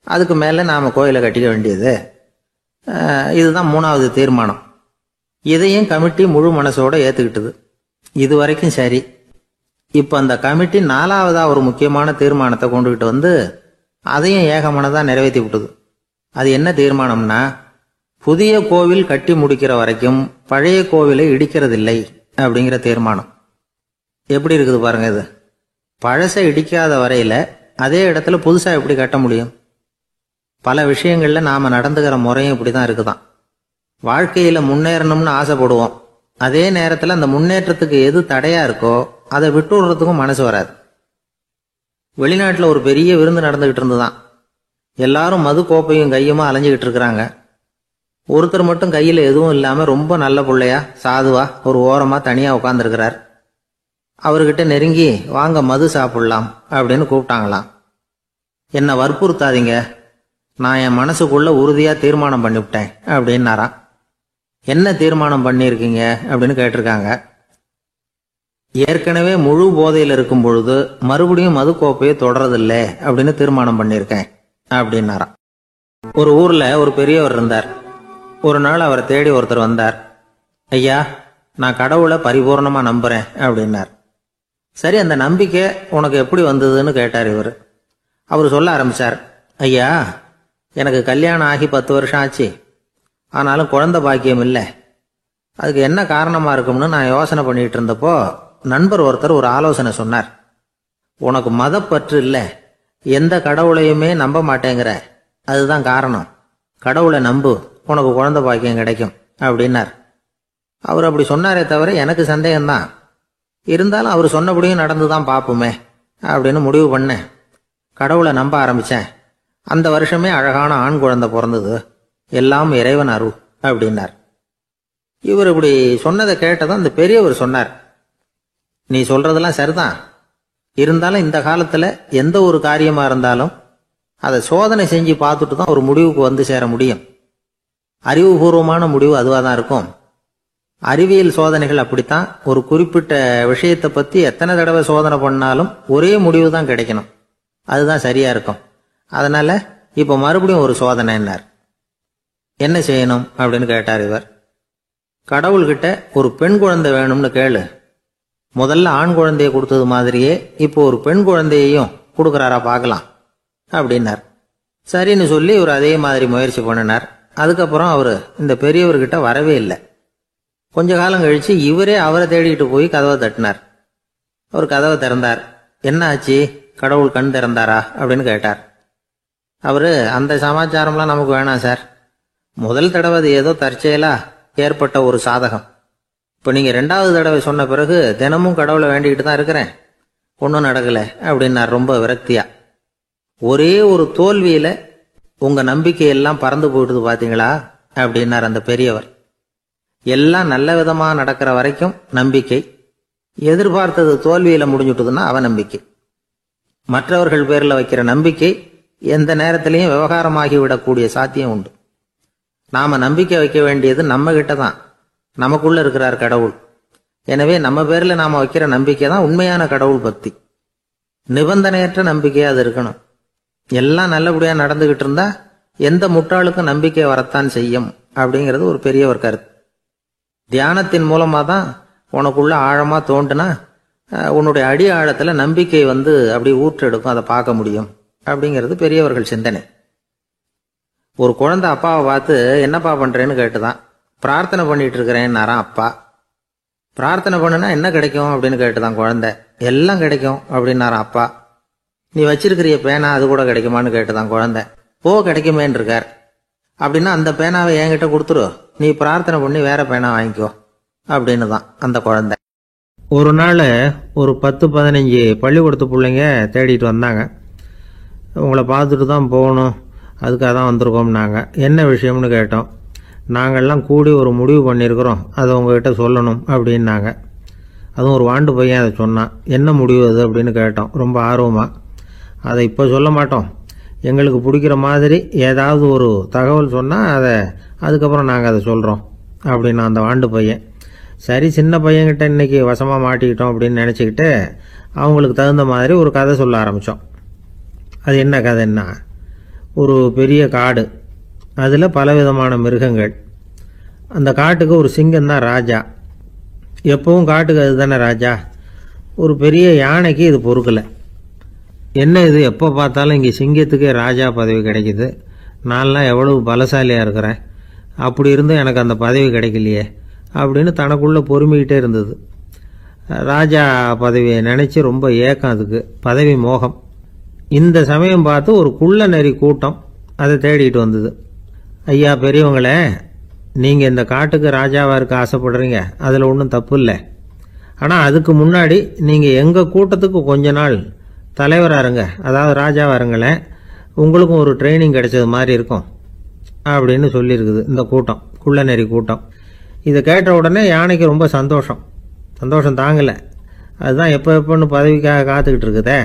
அதுக்கு மேலே நாம் கோவிலை கட்டிக்க வேண்டியது. இதுதான் 3வது தீர்மானம். இதையும் கமிட்டி முழு மனசோடு ஏற்றுக்கிட்டது. இது வரைக்கும் சரி. இப்போ அந்த கமிட்டி 4வதாக ஒரு முக்கியமான தீர்மானத்தை கொண்டுகிட்டு அதையும் ஏகமனதாக நிறைவேற்றி விட்டது. அது என்ன தீர்மானம்னா, புதிய கோவில் கட்டி முடிக்கிற வரைக்கும் பழைய கோவிலை இடிக்கிறதில்லை அப்படிங்கிற தீர்மானம். எப்படி இருக்குது பாருங்க இது. பழசை இடிக்காத வரையில அதே இடத்துல புதுசாக எப்படி கட்ட முடியும்? பல விஷயங்களில் நாம் நடந்துக்கிற முறையும் இப்படி தான் இருக்குதான். வாழ்க்கையில் முன்னேறணும்னு ஆசைப்படுவோம். அதே நேரத்தில் அந்த முன்னேற்றத்துக்கு எது தடையாக இருக்கோ அதை விட்டு விடுறதுக்கும் மனசு வராது. வெளிநாட்டில் ஒரு பெரிய விருந்து நடந்துகிட்டு இருந்துதான். எல்லாரும் மது கோப்பையும் கையுமா அலைஞ்சிக்கிட்டு இருக்கிறாங்க. ஒருத்தர் மட்டும் கையில் எதுவும் இல்லாமல் ரொம்ப நல்ல பிள்ளையா சாதுவா ஒரு ஓரமாக தனியாக உட்காந்துருக்கிறார். அவர்கிட்ட நெருங்கி வாங்க மது சாப்பிடலாம் அப்படின்னு கூப்பிட்டாங்களாம். என்னை வற்புறுத்தாதீங்க, நான் என் மனசுக்குள்ள உறுதியா தீர்மானம் பண்ணிவிட்டேன் அப்படின்னாராம். என்ன தீர்மானம் பண்ணியிருக்கீங்க அப்படின்னு கேட்டிருக்காங்க. ஏற்கனவே முழு போதையில் இருக்கும் பொழுது மறுபடியும் மது கோப்பையை தொடரதில்லை அப்படின்னு தீர்மானம் பண்ணியிருக்கேன் அப்படின்னாராம். ஒரு ஊர்ல ஒரு பெரியவர் இருந்தார். ஒரு நாள் அவரை தேடி ஒருத்தர் வந்தார். ஐயா, நான் கடவுளை பரிபூர்ணமா நம்புறேன் அப்படின்னார். சரி, அந்த நம்பிக்கை உனக்கு எப்படி வந்ததுன்னு கேட்டார் இவர். அவர் சொல்ல ஆரம்பிச்சார். ஐயா, எனக்கு கல்யாணம் ஆகி 10 வருஷம் ஆச்சு, ஆனாலும் குழந்தை பாக்கியம் இல்லை. அதுக்கு என்ன காரணமா இருக்கும்னு நான் யோசனை பண்ணிட்டு இருந்தப்போ நண்பர் ஒருத்தர் ஒரு ஆலோசனை சொன்னார். உனக்கு மதப்பற்று இல்லை, எந்த கடவுளையுமே நம்ப மாட்டேங்கிற, அதுதான் காரணம். கடவுளை நம்பு, உனக்கு குழந்தை பாக்கியம் கிடைக்கும் அப்படின்னார். அவர் அப்படி சொன்னாரே தவிர எனக்கு சந்தேகம்தான். இருந்தாலும் அவர் சொன்னபடியும் நடந்துதான் பார்ப்போமே அப்படின்னு முடிவு பண்ணேன். கடவுளை நம்ப ஆரம்பிச்சேன். அந்த வருஷமே அழகான ஆண் குழந்தை பிறந்தது. எல்லாம் இறைவன் அருள் அப்படின்னார். இவர் இப்படி சொன்னதை கேட்டதும் அந்த பெரியவர் சொன்னார், நீ சொல்றதெல்லாம் சரிதான், இருந்தாலும் இந்த காலத்துல எந்த ஒரு காரியமா இருந்தாலும் அதை சோதனை செஞ்சு பார்த்துட்டு தான் ஒரு முடிவுக்கு வந்து சேர முடியும். அறிவுபூர்வமான முடிவு அதுவாக தான் இருக்கும். அறிவியல் சோதனைகள் அப்படித்தான். ஒரு குறிப்பிட்ட விஷயத்தை பத்தி எத்தனை தடவை சோதனை பண்ணாலும் ஒரே முடிவு தான் கிடைக்கணும். அதுதான் சரியா இருக்கும். அதனால இப்ப மறுபடியும் ஒரு சோதனைன்னார். என்ன செய்யணும் அப்படின்னு கேட்டார் இவர். கடவுள்கிட்ட ஒரு பெண் குழந்தை வேணும்னு கேளு. முதல்ல ஆண் குழந்தையை கொடுத்தது மாதிரியே இப்போ ஒரு பெண் குழந்தையையும் கொடுக்கறாரா பார்க்கலாம் அப்படின்னார். சரின்னு சொல்லி இவர் அதே மாதிரி முயற்சி பண்ணினார். அதுக்கப்புறம் அவர் இந்த பெரியவர்கிட்ட வரவே இல்லை. கொஞ்ச காலம் கழிச்சு இவரே அவரை தேடிட்டு போய் கதவை தட்டினார். அவர் கதவை திறந்தார். என்ன ஆச்சு, கடவுள் கண் திறந்தாரா அப்படின்னு கேட்டார். அவரு, அந்த சமாச்சாரம்லாம் நமக்கு வேணாம் சார். முதல் தடவை அது ஏதோ தற்செயலா ஏற்பட்ட ஒரு சாதகம். இப்போ நீங்க 2வது தடவை சொன்ன பிறகு தினமும் கடவுளை வேண்டிக்கிட்டு தான் இருக்கிறேன், ஒன்றும் நடக்கல அப்படின்னார் ரொம்ப விரக்தியா. ஒரே ஒரு தோல்வியில உங்க நம்பிக்கையெல்லாம் பறந்து போயிடுது பாத்தீங்களா அப்படின்னார் அந்த பெரியவர். எல்லாம் நல்ல விதமா நடக்கிற வரைக்கும் நம்பிக்கை, எதிர்பார்த்தது தோல்வியில முடிஞ்சுட்டுதுன்னா அவநம்பிக்கை. மற்றவர்கள் பேர்ல வைக்கிற நம்பிக்கை எந்த நேரத்திலையும் விவகாரமாகி விடக்கூடிய சாத்தியம் உண்டு. நாம நம்பிக்கை வைக்க வேண்டியது நம்ம கிட்ட தான், நமக்குள்ள இருக்கிறார் கடவுள். எனவே நம்ம பேர்ல நாம வைக்கிற நம்பிக்கை தான் உண்மையான கடவுள் பக்தி. நிபந்தனையற்ற நம்பிக்கையா அது இருக்கணும். எல்லாம் நல்லபடியா நடந்துகிட்டு இருந்தா எந்த முட்டாளுக்கும் நம்பிக்கை வரத்தான் செய்யும் அப்படிங்கிறது ஒரு பெரியவர் கருத்து. தியானத்தின் மூலமா தான் உனக்குள்ள ஆழமா தோண்டுனா உன்னுடைய அடி ஆழத்துல நம்பிக்கை வந்து அப்படி ஊற்றெடுக்கும், அதை பார்க்க முடியும் அப்படிங்கிறது பெரியவர்கள் சிந்தனை. ஒரு குழந்தை அப்பாவை பார்த்து என்னப்பா பண்றேன்னு கேட்டுதான். பிரார்த்தனை பண்ணிட்டு இருக்கிறேன்னாராம் அப்பா. பிரார்த்தனை பண்ணுனா என்ன கிடைக்கும் அப்படின்னு கேட்டுதான் குழந்தை. எல்லாம் கிடைக்கும் அப்படின்னாராம் அப்பா. நீ வச்சிருக்கிறிய பேனா அது கூட கிடைக்குமான்னு கேட்டுதான் குழந்தை. ஓ, கிடைக்குமேன்னு இருக்கார். அப்படின்னா அந்த பேனாவை என்கிட்ட கொடுத்துரு, நீ பிரார்த்தனை பண்ணி வேற பேனா வாங்கிக்கோ அப்படின்னு தான் அந்த குழந்தை. ஒரு நாள் ஒரு 10-15 பள்ளிக்கூடத்து பிள்ளைங்க தேடிட்டு வந்தாங்க. உங்களை பார்த்துட்டு தான் போகணும், அதுக்காக தான் வந்திருக்கோம்னாங்க. என்ன விஷயம்னு கேட்டோம். நாங்கள்லாம் கூடி ஒரு முடிவு பண்ணியிருக்கிறோம், அதை உங்ககிட்ட சொல்லணும் அப்படின்னாங்க. அதுவும் ஒரு வாண்டு பையன் அதை சொன்னான். என்ன முடிவு அது அப்படின்னு கேட்டோம் ரொம்ப ஆர்வமாக. அதை இப்போ சொல்ல மாட்டோம், எங்களுக்கு பிடிக்கிற மாதிரி ஏதாவது ஒரு தகவல் சொன்னால் அதுக்கப்புறம் நாங்கள் அதை சொல்கிறோம் அப்படின்னா அந்த வாண்டு பையன். சரி, சின்ன பையன்கிட்ட இன்னைக்கு வசமாக மாட்டிக்கிட்டோம் அப்படின்னு நினச்சிக்கிட்டு அவங்களுக்கு தகுந்த மாதிரி ஒரு கதை சொல்ல ஆரம்பித்தோம். அது என்ன கதைன்னா, ஒரு பெரிய காடு, அதில் பலவிதமான மிருகங்கள். அந்த காட்டுக்கு ஒரு சிங்கம் தான் ராஜா. எப்பவும் காட்டுக்கு அது தானே ராஜா. ஒரு பெரிய யானைக்கு இது பொறுக்கலை. என்ன இது, எப்போ பார்த்தாலும் இங்கே சிங்கத்துக்கே ராஜா பதவி கிடைக்குது, நான்லாம் எவ்வளவு பலசாலியாக இருக்கிறேன், அப்படி இருந்தும் எனக்கு அந்த பதவி கிடைக்கலையே அப்படின்னு தனக்குள்ளே பொறுமிக்கிட்டே இருந்தது. ராஜா பதவியை நினச்சி ரொம்ப ஏக்கம், அதுக்கு பதவி மோகம். இந்த சமயம் பார்த்து ஒரு குள்ள நெறி கூட்டம் அதை தேடிட்டு வந்தது. ஐயா பெரியவங்களே, நீங்கள் இந்த காட்டுக்கு ராஜாவாக இருக்க ஆசைப்படுறீங்க, அதில் ஒன்றும் தப்பு இல்லை. ஆனால் அதுக்கு முன்னாடி நீங்கள் எங்கள் கூட்டத்துக்கு கொஞ்ச நாள் தலைவராக இருங்க, அதாவது ராஜாவாக இருங்களேன், உங்களுக்கும் ஒரு ட்ரைனிங் கிடைச்சது மாதிரி இருக்கும் அப்படின்னு சொல்லியிருக்குது இந்த கூட்டம், குள்ளநெறி கூட்டம். இதை கேட்ட உடனே யானைக்கு ரொம்ப சந்தோஷம் தாங்கலை. அதுதான் எப்போன்னு பதவிக்காக காத்துக்கிட்டு இருக்குதே.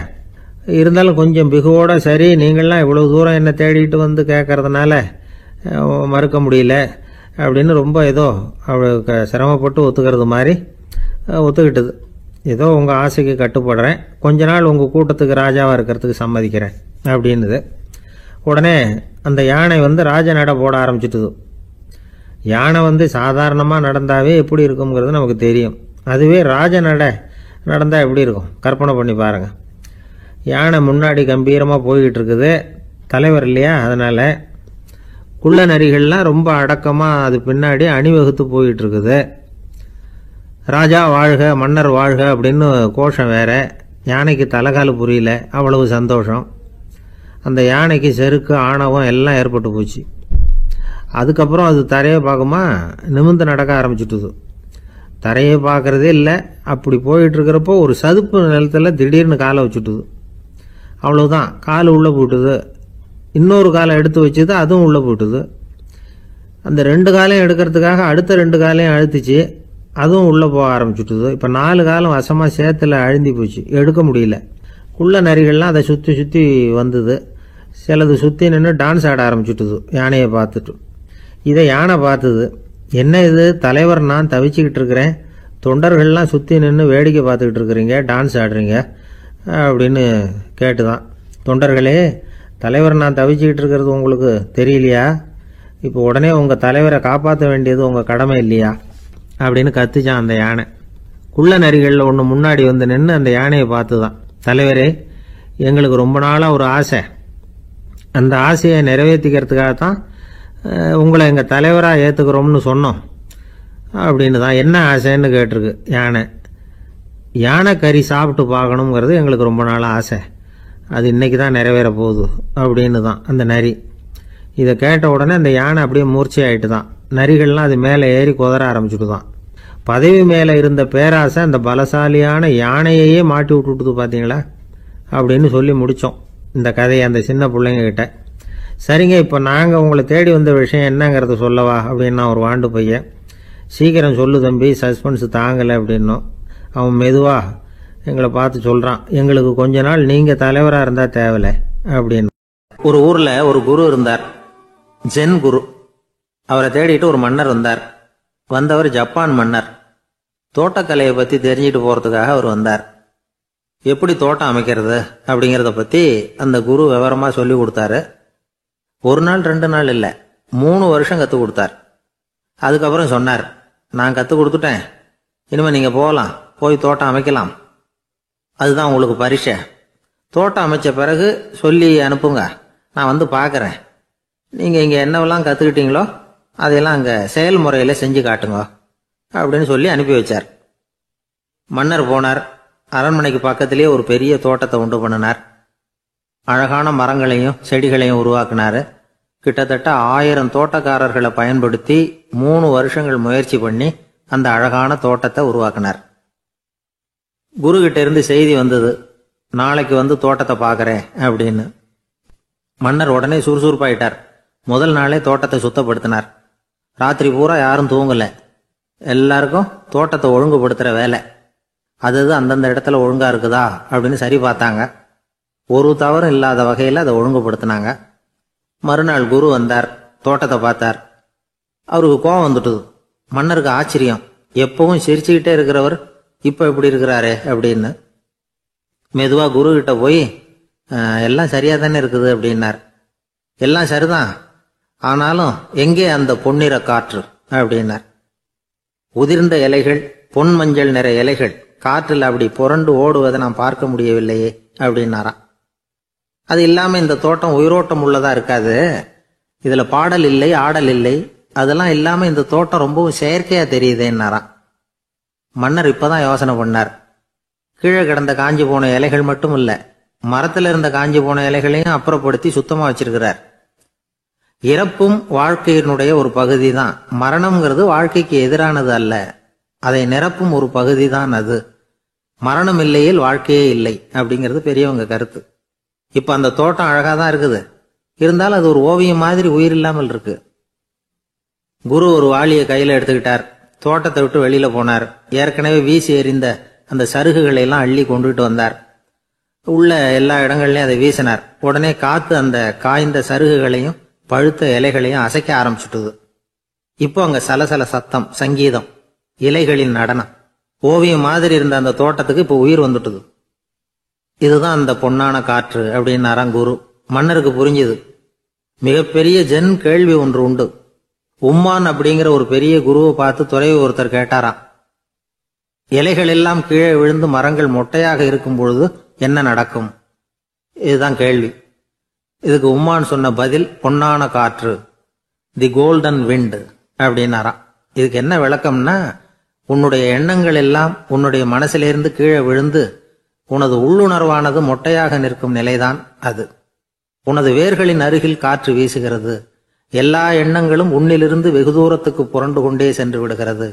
இருந்தாலும் கொஞ்சம் பிகுவோட, சரி நீங்கள்லாம் இவ்வளோ தூரம் என்னை தேடிட்டு வந்து கேட்கறதுனால மறுக்க முடியல அப்படின்னு ரொம்ப ஏதோ அவளுக்கு சிரமப்பட்டு ஒத்துக்கிறது மாதிரி ஒத்துக்கிட்டது. ஏதோ உங்கள் ஆசைக்கு கட்டுப்படுறேன், கொஞ்ச நாள் உங்கள் கூட்டத்துக்கு ராஜாவாக இருக்கிறதுக்கு சம்மதிக்கிறேன் அப்படின்னுது. உடனே அந்த யானை ராஜ நட போட ஆரம்பிச்சிட்டுது. யானை சாதாரணமாக நடந்தாவே எப்படி இருக்குங்கிறது நமக்கு தெரியும். அதுவே ராஜ நட நடந்தால் எப்படி இருக்கும் கற்பனை பண்ணி பாருங்கள். யானை முன்னாடி கம்பீரமாக போய்கிட்டு இருக்குது, தலைவர் இல்லையா, அதனால் குள்ள நரிகள்லாம் ரொம்ப அடக்கமாக அது பின்னாடி அணிவகுத்து போயிட்டு இருக்குது. ராஜா வாழ்க, மன்னர் வாழ்க அப்படின்னு கோஷம் வேற. யானைக்கு தலைகால் புரியல, அவ்வளவு சந்தோஷம். அந்த யானைக்கு செருக்கு, ஆணவம் எல்லாம் ஏற்பட்டு போச்சு. அதுக்கப்புறம் அது தரையை பார்க்குமா, நிமிர்ந்து நடக்க ஆரம்பிச்சுட்டுது. தரையை பார்க்கறதே இல்லை. அப்படி போயிட்டு இருக்கிறப்போ ஒரு சதுப்பு நிலத்தில் திடீர்னு காலை வச்சுட்டுது. அவ்வளோதான், கால் உள்ளே போட்டுது. இன்னொரு காலை எடுத்து வச்சுது, அதுவும் உள்ளே போட்டுது. அந்த 2 காலையும் எடுக்கிறதுக்காக அடுத்த 2 காலையும் அழுத்துச்சு, அதுவும் உள்ளே போக ஆரம்பிச்சுட்டுது. இப்போ 4 காலம் வசமாக சேத்துல அழுந்தி போச்சு, எடுக்க முடியல. குள்ள நரிகள்லாம் அதை சுற்றி சுற்றி வந்தது. சிலது சுற்றி நின்று டான்ஸ் ஆட ஆரம்பிச்சுட்டுது யானையை பார்த்துட்டு. இதை யானை பார்த்தது. என்ன இது தலைவர், நான் தவிச்சுக்கிட்டு இருக்கிறேன், தொண்டர்கள்லாம் சுற்றி நின்று வேடிக்கை பார்த்துக்கிட்டு இருக்கிறீங்க, டான்ஸ் ஆடுறீங்க அப்படின்னு கேட்டுதான். தொண்டர்களே, தலைவர் நான் தவிச்சுக்கிட்டு இருக்கிறது உங்களுக்கு தெரியலையா? இப்போ உடனே உங்கள் தலைவரை காப்பாற்ற வேண்டியது உங்கள் கடமை இல்லையா அப்படின்னு கத்துச்சான் அந்த யானை. குள்ள நரிகளில் ஒன்று முன்னாடி நின்று அந்த யானையை பார்த்து தான், தலைவரே எங்களுக்கு ரொம்ப நாளாக ஒரு ஆசை, அந்த ஆசையை நிறைவேற்றிக்கிறதுக்காகத்தான் உங்களை எங்கள் தலைவராக ஏற்றுக்கிறோம்னு சொன்னோம் அப்படின்னு தான். என்ன ஆசைன்னு கேட்டிருக்கு யானை. யானை கறி சாப்பிட்டு பார்க்கணுங்கிறது எங்களுக்கு ரொம்ப நாளாக ஆசை, அது இன்றைக்கி தான் நிறைவேற போகுது அப்படின்னு தான் அந்த நரி. இதை கேட்ட உடனே அந்த யானை அப்படியே மூர்ச்சி ஆகிட்டு தான். நரிகள்லாம் அது மேலே ஏறி குதற ஆரம்பிச்சுட்டு தான். பதவி மேலே இருந்த பேராசை அந்த பலசாலியான யானையையே மாட்டி விட்டுட்டுது பார்த்தீங்களா அப்படின்னு சொல்லி முடித்தோம் இந்த கதையை அந்த சின்ன பிள்ளைங்க கிட்ட. சரிங்க, இப்போ நாங்கள் உங்களை தேடி வந்த விஷயம் என்னங்கிறத சொல்லவா அப்படின்னா ஒரு வாண்டு பையன். சீக்கிரம் சொல்லு தம்பி, சஸ்பென்ஸ் தாங்கலை அப்படின்னோம். அவன் மெதுவாக எங்களை பார்த்து சொல்கிறான், எங்களுக்கு கொஞ்ச நாள் நீங்கள் தலைவராக இருந்தால் தேவலை அப்படின்னு. ஒரு ஊரில் ஒரு குரு இருந்தார், ஜென் குரு. அவரை தேடிட்டு ஒரு மன்னர் வந்தார். வந்தவர் ஜப்பான் மன்னர். தோட்டக்கலையை பற்றி தெரிஞ்சுட்டு போகிறதுக்காக அவர் வந்தார். எப்படி தோட்டம் அமைக்கிறது அப்படிங்கிறத பற்றி அந்த குரு விவரமாக சொல்லி கொடுத்தாரு. 1 நாள் 2 நாள் இல்லை, 3 வருஷம் கற்றுக் கொடுத்தார். அதுக்கப்புறம் சொன்னார், நான் கற்றுக் கொடுத்துட்டேன், இனிமேல் நீங்கள் போகலாம், போய் தோட்டம் அமைக்கலாம், அதுதான் உங்களுக்கு பரிசை. தோட்டம் அமைச்ச பிறகு சொல்லி அனுப்புங்க, நான் வந்து பார்க்குறேன். நீங்கள் இங்கே என்னவெல்லாம் கற்றுக்கிட்டீங்களோ அதையெல்லாம் அங்கே செயல்முறையில் செஞ்சு காட்டுங்க அப்படின்னு சொல்லி அனுப்பி வச்சார். மன்னர் போனார். அரண்மனைக்கு பக்கத்திலேயே ஒரு பெரிய தோட்டத்தை உண்டு பண்ணினார். அழகான மரங்களையும் செடிகளையும் உருவாக்கினார். கிட்டத்தட்ட 1000 தோட்டக்காரர்களை பயன்படுத்தி 3 வருஷங்கள் முயற்சி பண்ணி அந்த அழகான தோட்டத்தை உருவாக்கினார். குரு கிட்ட இருந்து செய்தி வந்தது, நாளைக்கு வந்து தோட்டத்தை பார்க்குறேன் அப்படின்னு. மன்னர் உடனே சுறுசுறுப்பாயிட்டார். முதல் நாளே தோட்டத்தை சுத்தப்படுத்தினார். ராத்திரி பூரா யாரும் தூங்கலை. எல்லாருக்கும் தோட்டத்தை ஒழுங்குபடுத்துகிற வேலை. அது அந்தந்த இடத்துல ஒழுங்கா இருக்குதா அப்படின்னு சரி பார்த்தாங்க. ஒரு தவறும் இல்லாத வகையில் அதை ஒழுங்குபடுத்தினாங்க. மறுநாள் குரு வந்தார், தோட்டத்தை பார்த்தார். அவருக்கு கோபம் வந்துட்டுது. மன்னருக்கு ஆச்சரியம், எப்பவும் சிரிச்சுக்கிட்டே இருக்கிறவர் இப்போ எப்படி இருக்கிறாரே அப்படின்னு. மெதுவாக குரு கிட்ட போய், எல்லாம் சரியா தானே இருக்குது அப்படின்னார். எல்லாம் சரிதான், ஆனாலும் எங்கே அந்த பொன்னிற காற்று அப்படின்னார். உதிர்ந்த இலைகள், பொன் மஞ்சள் நிற இலைகள் காற்றில் அப்படி புரண்டு ஓடுவதை நான் பார்க்க முடியவில்லையே அப்படின்னாராம். அது இல்லாம இந்த தோட்டம் உயிரோட்டம் உள்ளதா இருக்காது, இதுல பாடல் இல்லை, ஆடல் இல்லை, அதெல்லாம் இல்லாம இந்த தோட்டம் ரொம்பவும் செயற்கையா தெரியுதேன்னாராம். மன்னர் இப்பதான் யோசனை பண்ணார். கீழே கிடந்த காஞ்சி போன இலைகள் மட்டும் இல்ல, மரத்துல இருந்த காஞ்சி போன இலைகளையும் அப்புறப்படுத்தி சுத்தமா வச்சிருக்கிறார். இறப்பும் வாழ்க்கையினுடைய ஒரு பகுதி தான். மரணம்ங்கிறது வாழ்க்கைக்கு எதிரானது அல்ல, அதை நிரப்பும் ஒரு பகுதி தான் அது. மரணம் இல்லையில் வாழ்க்கையே இல்லை அப்படிங்கிறது பெரியவங்க கருத்து. இப்ப அந்த தோட்டம் அழகா தான் இருக்குது, இருந்தாலும் அது ஒரு ஓவியம் மாதிரி உயிர் இல்லாமல் இருக்கு. குரு ஒரு வாளியை கையில எடுத்துக்கிட்டார். தோட்டத்தை விட்டு வெளியில போனார். ஏற்கனவே வீசி எறிந்த அந்த சருகுகளை எல்லாம் அள்ளி கொண்டுட்டு வந்தார். உள்ள எல்லா இடங்கள்லையும் அதை வீசினார். உடனே காத்து அந்த காய்ந்த சருகுகளையும் பழுத்த இலைகளையும் அசைக்க ஆரம்பிச்சுட்டுது. இப்போ அங்க சலசல சத்தம், சங்கீதம், இலைகளின் நடனம், ஓவியம் மாதிரி இருந்த அந்த தோட்டத்துக்கு இப்போ உயிர் வந்துட்டுது. இதுதான் அந்த பொன்னான காற்று அப்படின்னாராம் குரு. மன்னருக்கு புரிஞ்சுது. மிகப்பெரிய ஜென் கேள்வி ஒன்று உண்டு. உம்மான் அப்படிங்கிற ஒரு பெரிய குருவை பார்த்து துறவி ஒருத்தர் கேட்டாராம், இலைகள் எல்லாம் கீழே விழுந்து மரங்கள் மொட்டையாக இருக்கும் பொழுது என்ன நடக்கும்? இதுதான் கேள்வி. இதுக்கு உம்மான் சொன்ன பதில் பொன்னான காற்று, தி கோல்டன் விண்ட் அப்படின்னாராம். இதுக்கு என்ன விளக்கம்னா, உன்னுடைய எண்ணங்கள் எல்லாம் உன்னுடைய மனசிலிருந்து கீழே விழுந்து உனது உள்ளுணர்வானது மொட்டையாக நிற்கும் நிலைதான் அது. உனது வேர்களின் அருகில் காற்று வீசுகிறது. எல்லா எண்ணங்களும் உன்னிலிருந்து வெகு தூரத்துக்கு புரண்டு கொண்டே சென்று விடுகிறது.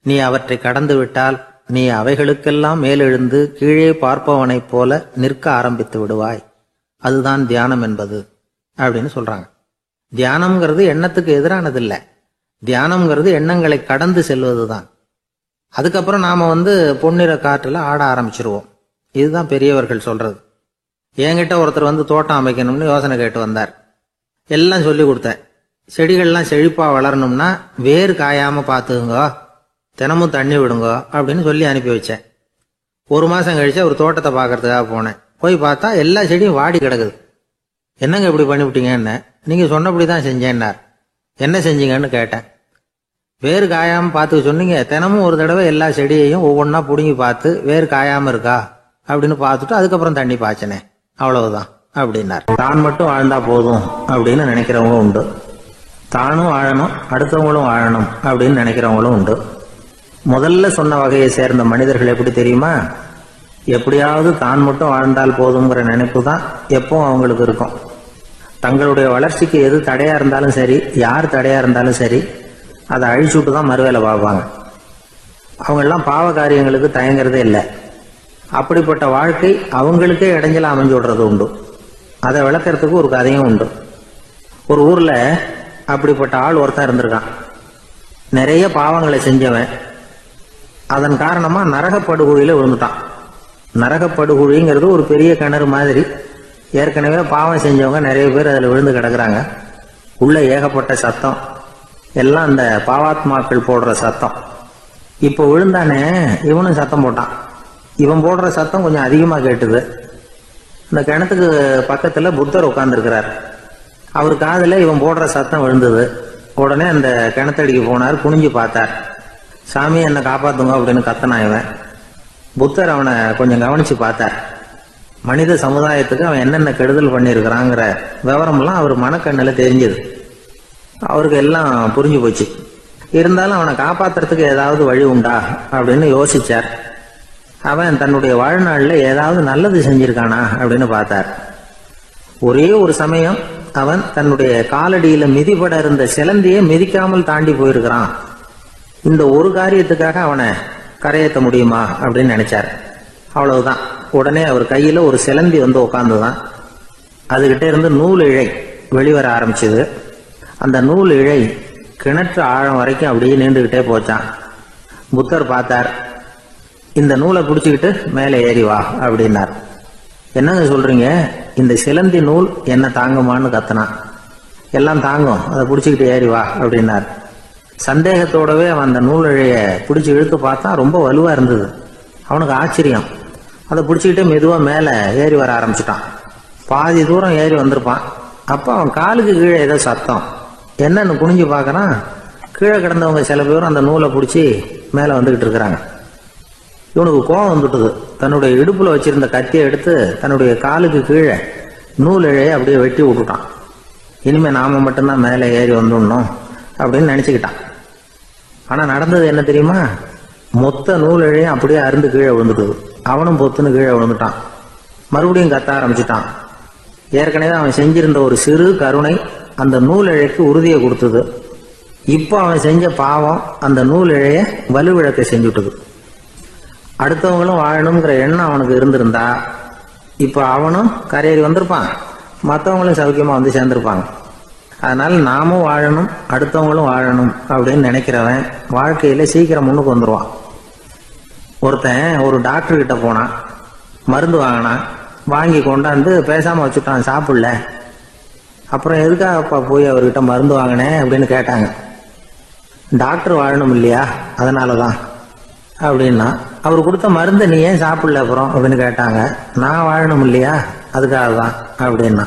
நீ அவற்றை கடந்து விட்டால் நீ அவைகளுக்கெல்லாம் மேலெழுந்து கீழே பார்ப்பவனைப் போல நிற்க ஆரம்பித்து விடுவாய். அதுதான் தியானம் என்பது அப்படின்னு சொல்றாங்க. தியானம்ங்கிறது எண்ணத்துக்கு எதிரானதில்லை. தியானம்ங்கிறது எண்ணங்களை கடந்து செல்வதுதான். அதுக்கப்புறம் நாம பொன்னிற காற்றுல ஆட ஆரம்பிச்சிருவோம். இதுதான் பெரியவர்கள் சொல்றது. என்கிட்ட ஒருத்தர் தோட்டம் அமைக்கணும்னு யோசனை கேட்டு வந்தார். எல்லாம் சொல்லி கொடுத்தேன். செடிகள்லாம் செழிப்பா வளரணும்னா வேர் காயாம பார்த்துக்குங்க, தினமும் தண்ணி விடுங்க அப்படின்னு சொல்லி அனுப்பி வச்சேன். ஒரு மாசம் கழிச்சு ஒரு தோட்டத்தை பார்க்கறதுக்காக போனேன். போய் பார்த்தா எல்லா செடியும் வாடி கிடக்குது. என்னங்க இப்படி பண்ணிவிட்டீங்கன்னு. நீங்க சொன்னபடிதான் செஞ்சேன்னார். என்ன செஞ்சீங்கன்னு கேட்டேன். வேர் காயாம பார்த்துக்க சொன்னீங்க, தினமும் ஒரு தடவை எல்லா செடியையும் ஒவ்வொன்னா புடுங்கி பார்த்து வேர் காயாம இருக்கா அப்படின்னு பார்த்துட்டு அதுக்கப்புறம் தண்ணி பாய்ச்சனே, அவ்வளவுதான் அப்படின்னார். தான் மட்டும் வாழ்ந்தா போதும் அப்படின்னு நினைக்கிறவங்க உண்டு. தானும் வாழணும், அடுத்தவங்களும் வாழணும் அப்படின்னு நினைக்கிறவங்களும் உண்டு. முதல்ல சொன்ன வகையை சேர்ந்த மனிதர்கள் எப்படி தெரியுமா? எப்படியாவது தான் மட்டும் வாழ்ந்தால் போதுங்கிற நினைப்பு தான் எப்பவும் அவங்களுக்கு இருக்கும். தங்களுடைய வளர்ச்சிக்கு எது தடையா இருந்தாலும் சரி, யார் தடையா இருந்தாலும் சரி, அதை அழிச்சுட்டு தான் மறுவேலை பார்ப்பாங்க. அவங்கெல்லாம் பாவ காரியங்களுக்கு தயங்குறதே இல்லை. அப்படிப்பட்ட வாழ்க்கை அவங்களுக்கே இடைஞ்சல அமைஞ்சு விடுறது உண்டு. அதை விளக்கறதுக்கு ஒரு கதையும் உண்டு. ஒரு ஊர்ல அப்படிப்பட்ட ஆள் ஒருத்தன் இருந்திருக்கான். நிறைய பாவங்களை செஞ்சவன். அதன் காரணமா நரகப்படுகொழியில விழுந்துட்டான். நரகப்படுகொழிங்கிறது ஒரு பெரிய கிணறு மாதிரி. ஏற்கனவே பாவம் செஞ்சவங்க நிறைய பேர் அதுல விழுந்து கிடக்குறாங்க. உள்ள ஏகப்பட்ட சத்தம், எல்லாம் அந்த பாவாத்மாக்கள் போடுற சத்தம். இப்போ விழுந்தானே இவனும் சத்தம் போட்டான். இவன் போடுற சத்தம் கொஞ்சம் அதிகமா கேட்டுது. இந்த கிணத்துக்கு பக்கத்துல புத்தர் உட்கார்ந்துருக்கிறார். அவர் காதுல இவன் போடுற சத்தம் விழுந்தது. உடனே அந்த கிணத்தடிக்கு போனார். குனிஞ்சு பார்த்தார். சாமி என்னை காப்பாத்துங்க அப்படின்னு கத்தனான் இவன். புத்தர் அவனை கொஞ்சம் கவனிச்சு பார்த்தார். மனித சமுதாயத்துக்கு அவன் என்னென்ன கெடுதல் பண்ணியிருக்கிறாங்கிற விவரம்லாம் அவர் மனக்கண்ணில் தெரிஞ்சது. அவருக்கு எல்லாம் புரிஞ்சு போச்சு. இருந்தாலும் அவனை காப்பாத்துறதுக்கு ஏதாவது வழி உண்டா அப்படின்னு யோசிச்சார். அவன் தன்னுடைய வாழ்நாளில் ஏதாவது நல்லது செஞ்சிருக்கானா அப்படின்னு பார்த்தார். ஒரே ஒரு சமயம் அவன் தன்னுடைய காலடியில மிதிபட இருந்த சிலந்தியை மிதிக்காமல் தாண்டி போயிருக்கிறான். இந்த ஒரு காரியத்துக்காக அவனை கரையேற்ற முடியுமா அப்படின்னு நினைச்சார். அவ்வளவுதான். உடனே அவர் கையில ஒரு சிலந்தி உட்கார்ந்துதான். அதுகிட்ட இருந்து நூல் இழை வெளிவர ஆரம்பிச்சது. அந்த நூல் இழை கிணற்று ஆழம் வரைக்கும் அப்படியே நீண்டுகிட்டே போச்சான். புத்தர் பார்த்தார். இந்த நூலை பிடிச்சுக்கிட்டு மேலே ஏறி வா அப்படின்னார். என்னங்க சொல்றீங்க? இந்த சிலந்தி நூல் என்ன தாங்குமான்னு கத்தனான். எல்லாம் தாங்கும், அதை பிடிச்சுக்கிட்டு ஏறி வா அப்படின்னார். சந்தேகத்தோடவே அவன் அந்த நூல் இழைய பிடிச்சி இழுத்து பார்த்தா ரொம்ப வலுவா இருந்தது. அவனுக்கு ஆச்சரியம். அதை பிடிச்சிக்கிட்டே மெதுவா மேலே ஏறி வர ஆரம்பிச்சுட்டான். பாதி தூரம் ஏறி வந்திருப்பான். அப்போ அவன் காலுக்கு கீழே ஏதோ சத்தம். என்னன்னு குனிஞ்சு பார்க்கறான். கீழே கிடந்தவங்க சில பேரும் அந்த நூலை பிடிச்சி மேலே வந்துகிட்டு இருக்கிறாங்க. இவனுக்கு கோபம் வந்துட்டுது. தன்னுடைய இடுப்புல வச்சிருந்த கத்தியை எடுத்து தன்னுடைய காலுக்கு கீழே நூல் இழையை அப்படியே வெட்டி விட்டுட்டான். இனிமே நாம மட்டும்தான் மேலே ஏறி வந்துடணும் அப்படின்னு நினைச்சுக்கிட்டான். ஆனா நடந்தது என்ன தெரியுமா? மொத்த நூல் இழையும் அப்படியே அருந்து கீழே விழுந்துட்டுது. அவனும் பொத்துன்னு கீழே விழுந்துட்டான். மறுபடியும் கத்த ஆரம்பிச்சுட்டான். ஏற்கனவே அவன் செஞ்சிருந்த ஒரு சிறு கருணை அந்த நூல் இழைக்கு உறுதியை கொடுத்தது. இப்போ அவன் செஞ்ச பாவம் அந்த நூல் இழைய வலுவிழக்க செஞ்சுட்டுது. அடுத்தவங்களும் வாழணுங்கிற எண்ணம் அவனுக்கு இருந்திருந்தா இப்போ அவனும் கரையேறி வந்திருப்பான், மற்றவங்களும் சௌக்கியமா சேர்ந்திருப்பாங்க. அதனால நாமும் வாழணும், அடுத்தவங்களும் வாழணும் அப்படின்னு நினைக்கிறவன் வாழ்க்கையில சீக்கிரம் முன்னுக்கு வந்துருவான். ஒருத்தன் ஒரு டாக்டர் கிட்ட போனான், மருந்து வாங்கினான், வாங்கி கொண்டாந்து பேசாம வச்சுட்டான், சாப்பிடல. அப்புறம் எதுக்காகப்பா போய் அவர்கிட்ட மருந்து வாங்கினேன் அப்படின்னு கேட்டாங்க. டாக்டர் வாழணும் இல்லையா, அதனாலதான் அப்படின்னா. அவர் கொடுத்த மருந்து நீ ஏன் சாப்பிடல அப்புறம் அப்படின்னு கேட்டாங்க. நான் வாழணும் இல்லையா, அதுக்காக தான் அப்படின்னா.